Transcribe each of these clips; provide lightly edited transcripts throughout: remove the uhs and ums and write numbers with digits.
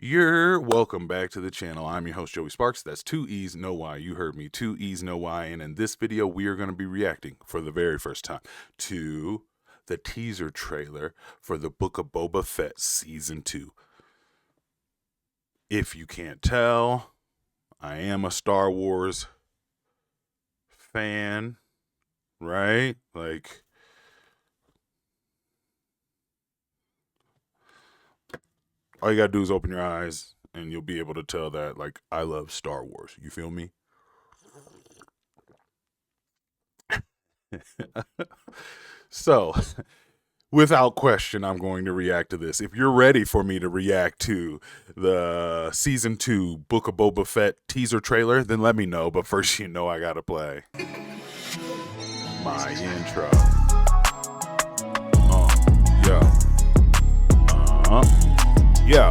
You're welcome back to the channel. I'm your host, Joey Sparks. That's 2 E's, no Y. You heard me. 2 E's, no Y. And in this video, we are going to be reacting for the very first time to the teaser trailer for the Book of Boba Fett Season 2. If you can't tell, I am a Star Wars fan, right? Like, all you gotta do is open your eyes and you'll be able to tell that, like, I love Star Wars. You feel me? So, without question, I'm going to react to this. If you're ready for me to react to the Season 2 Book of Boba Fett teaser trailer, then let me know. But first, you know I gotta play my intro. Yo. Yo.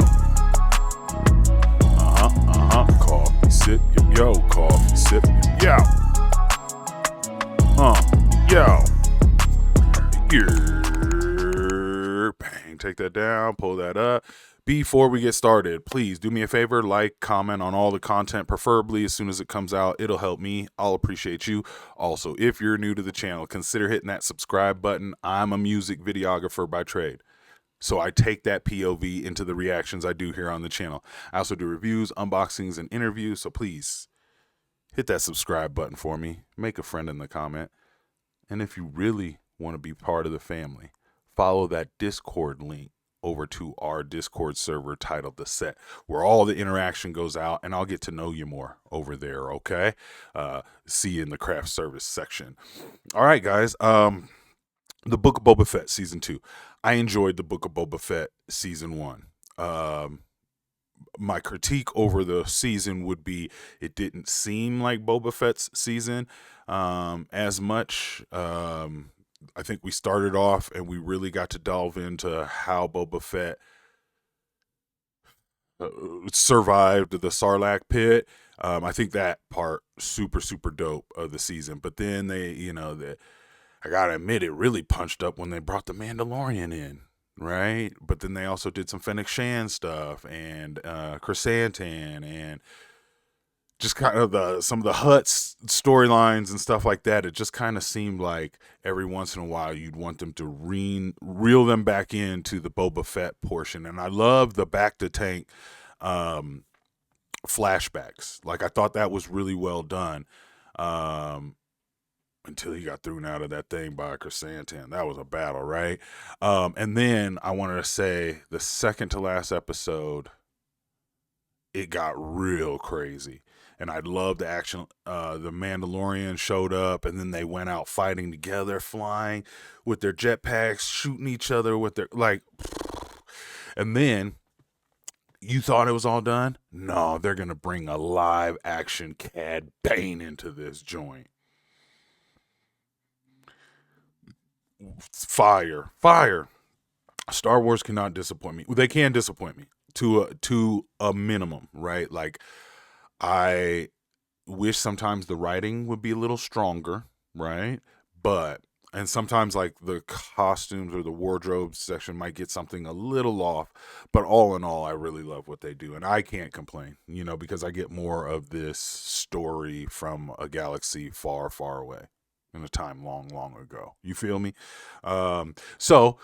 Coffee sip, yo. Coffee sip, yo. Yo. Bang, take that down, pull that up. Before we get started, please do me a favor, like, comment on all the content, preferably as soon as it comes out. It'll help me. I'll appreciate you. Also, if you're new to the channel, consider hitting that subscribe button. I'm a music videographer by trade, so I take that POV into the reactions I do here on the channel. I also do reviews, unboxings, and interviews, so please hit that subscribe button for me. Make a friend in the comment. And if you really want to be part of the family, follow that Discord link over to our Discord server titled The Set, where all the interaction goes out, and I'll get to know you more over there, okay? See you in the craft service section. All right, guys. The Book of Boba Fett Season 2. I enjoyed the Book of Boba Fett Season 1. My critique over the season would be it didn't seem like Boba Fett's season as much. I think we started off and we really got to delve into how Boba Fett survived the Sarlacc pit. I think that part super dope of the season. But then I gotta admit, it really punched up when they brought the Mandalorian in, right? But then they also did some Fennec Shan stuff and Chrysanthemum and just kind of some of the Hutt's storylines and stuff like that. It just kind of seemed like every once in a while you'd want them to reel them back into the Boba Fett portion. And I love the back to tank flashbacks. Like, I thought that was really well done. Until he got thrown out of that thing by a Chrysanthemum. That was a battle, right? And then I wanted to say the second to last episode, it got real crazy. And I love the action. The Mandalorian showed up, and then they went out fighting together, flying with their jetpacks, shooting each other with their, like, and then you thought it was all done? No, they're going to bring a live action Cad Bane into this joint. Fire. Star Wars cannot disappoint me. They can disappoint me to a minimum, right? Like, I wish sometimes the writing would be a little stronger, right? And sometimes, like, the costumes or the wardrobe section might get something a little off, but all in all, I really love what they do, and I can't complain, because I get more of this story from a galaxy far away in a time long ago. You feel me? So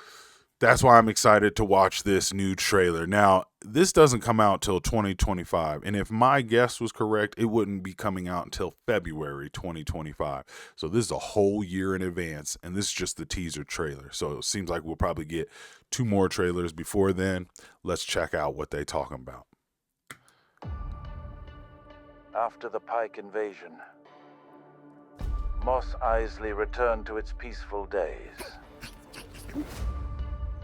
that's why I'm excited to watch this new trailer. Now, this doesn't come out till 2025, and if my guess was correct, it wouldn't be coming out until February 2025. So this is a whole year in advance, and this is just the teaser trailer. So it seems like we'll probably get 2 more trailers before then. Let's check out what they talking about. After the Pike invasion, Mos Eisley returned to its peaceful days.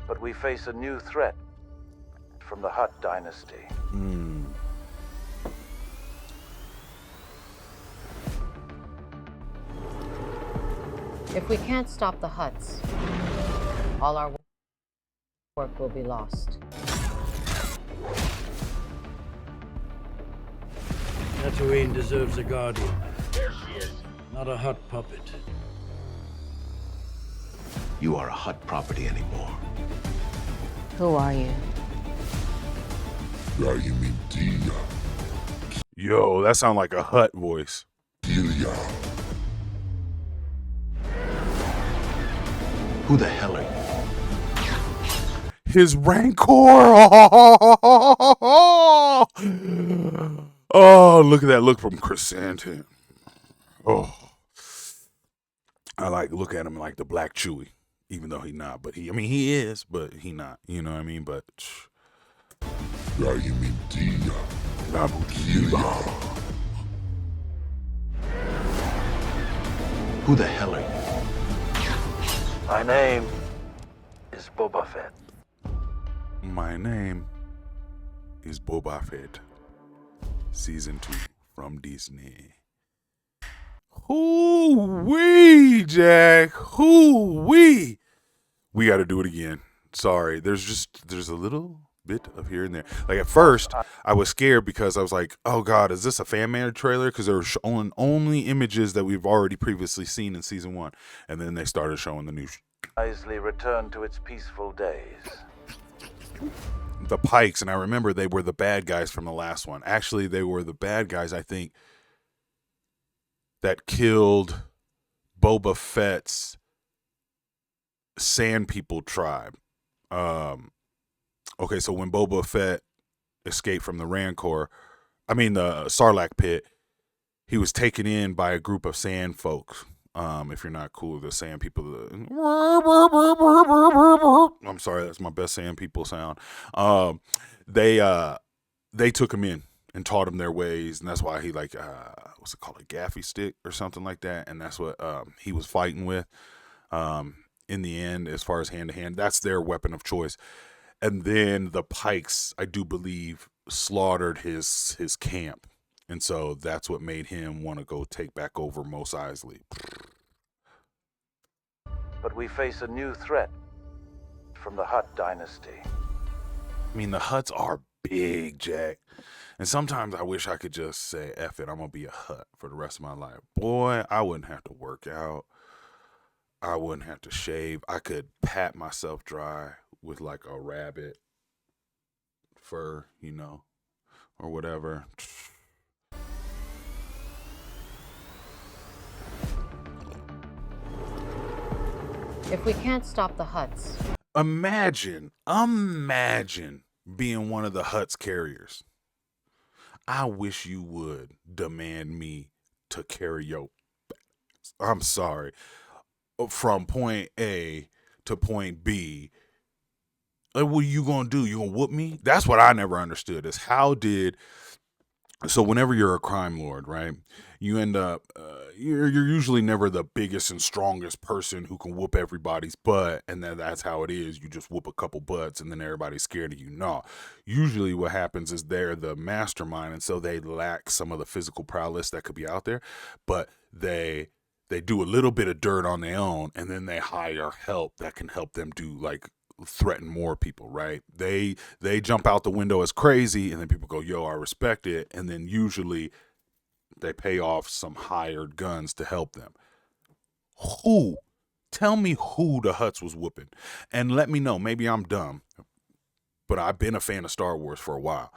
But we face a new threat from the Hutt dynasty. If we can't stop the Hutts, all our work will be lost. Tatooine deserves a guardian. There she is. Not a Hutt puppet. You are a Hutt property anymore. Who are you? Yo, that sound like a Hut voice. Who the hell are you? His Rancor. Oh, look at that look from Chrysanthemum. Oh, I like look at him like the Black Chewie, even though he not. But he is, but he not. You know what I mean? But Who the hell are you? My name is Boba Fett. my name is Boba Fett. Season 2 from Disney. Hoo-wee, Jack. Hoo-wee. We got to do it again. Sorry. There's a little bit of here and there. Like at first, I was scared because I was like, oh God, is this a fan-made trailer? Because they were showing only images that we've already previously seen in season 1. And then they started showing the new Wisely returned to its peaceful days. the Pikes, and I remember they were the bad guys from the last one. Actually, they were the bad guys, I think, that killed Boba Fett's Sand People tribe. Okay, so when Boba Fett escaped from the the Sarlacc pit, he was taken in by a group of sand folks. If you're not cool with the sand people, I'm sorry, that's my best sand people sound. They took him in and taught him their ways, and that's why he what's it called, a gaffy stick or something like that, and that's what he was fighting with. In the end, as far as hand to hand, that's their weapon of choice. And then the Pikes, I do believe, slaughtered his camp. And so that's what made him want to go take back over Mos Eisley. But we face a new threat from the Hutt dynasty. I mean, the Hutts are big, Jack. And sometimes I wish I could just say, F it, I'm going to be a Hutt for the rest of my life. Boy, I wouldn't have to work out. I wouldn't have to shave. I could pat myself dry with like a rabbit fur, or whatever. If we can't stop the Hutts, Imagine being one of the Hutt's carriers. I wish you would demand me to carry your, I'm sorry, from point A to point B. Like, what are you gonna do? You gonna whoop me? That's what I never understood. Is so whenever you're a crime lord, right? You end up you're usually never the biggest and strongest person who can whoop everybody's butt, and then that's how it is. You just whoop a couple butts, and then everybody's scared of you. No, usually what happens is they're the mastermind, and so they lack some of the physical prowess that could be out there, but they do a little bit of dirt on their own, and then they hire help that can help them do threaten more people, right? They jump out the window as crazy, and then people go, yo, I respect it, and then usually they pay off some hired guns to help them. Tell me who the Hutts was whooping, and let me know. Maybe I'm dumb, but I've been a fan of Star Wars for a while,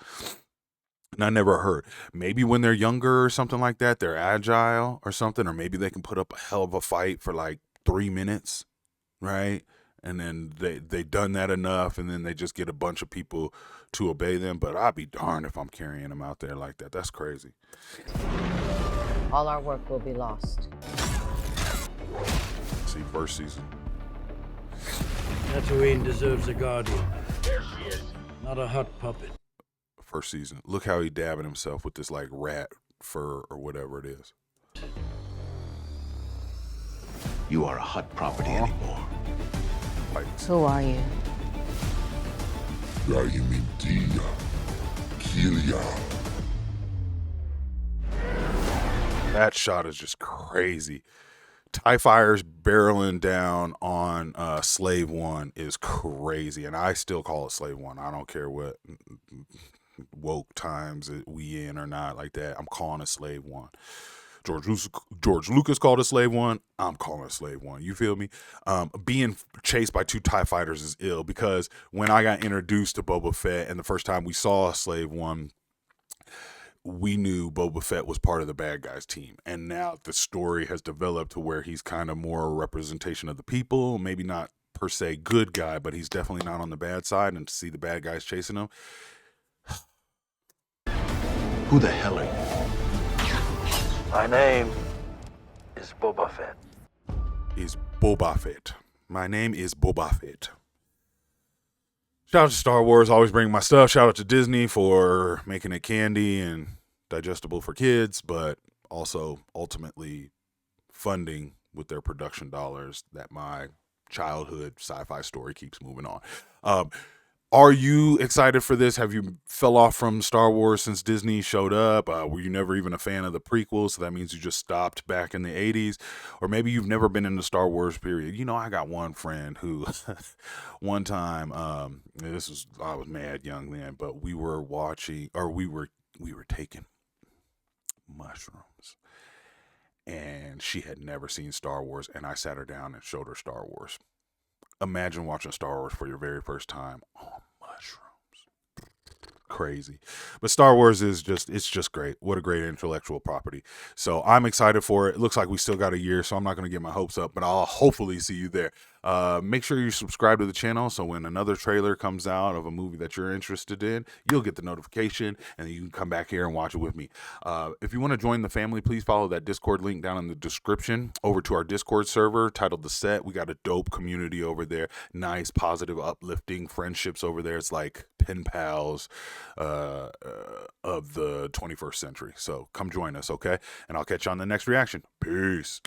and I never heard. Maybe when they're younger or something like that, they're agile or something, or maybe they can put up a hell of a fight for like 3 minutes, right? And then they done that enough, and then they just get a bunch of people to obey them. But I'd be darned if I'm carrying them out there like that. That's crazy. all our work will be lost. See, first season. Tatooine deserves a guardian. Not a Hutt puppet. First season. Look how he dabbing himself with this like rat fur or whatever it is. You are a Hutt property anymore. Who are you? That shot is just crazy. TIE fighters barreling down on Slave One is crazy, and I still call it Slave One. I don't care what woke times we in or not like that. I'm calling it Slave One. George Lucas called it Slave One. I'm calling it Slave One. You feel me? Being chased by 2 TIE fighters is ill, because when I got introduced to Boba Fett and the first time we saw Slave One, we knew Boba Fett was part of the bad guys team. And now the story has developed to where he's kind of more a representation of the people. Maybe not per se good guy, but he's definitely not on the bad side. And to see the bad guys chasing him. Who the hell are you? My name is Boba Fett. Is Boba Fett. My name is Boba Fett. Shout out to Star Wars, always bringing my stuff. Shout out to Disney for making it candy and digestible for kids, but also ultimately funding with their production dollars that my childhood sci-fi story keeps moving on. Are you excited for this? Have you fell off from Star Wars since Disney showed up? Were you never even a fan of the prequels? So that means you just stopped back in the 80s. Or maybe you've never been in the Star Wars period. You know, I got one friend who one time, I was mad young then, but we were watching, or we were taking mushrooms. And she had never seen Star Wars, and I sat her down and showed her Star Wars. Imagine watching Star Wars for your very first time on mushrooms. Crazy. But Star Wars it's just great. What a great intellectual property. So I'm excited for it. It looks like we still got a year, so I'm not going to get my hopes up, but I'll hopefully see you there. Make sure you subscribe to the channel, so when another trailer comes out of a movie that you're interested in, you'll get the notification, and you can come back here and watch it with me. If you want to join the family, please follow that Discord link down in the description over to our Discord server titled The Set. We got a dope community over there. Nice, positive, uplifting friendships over there. It's like pen pals of the 21st century. So come join us, okay? And I'll catch you on the next reaction. Peace.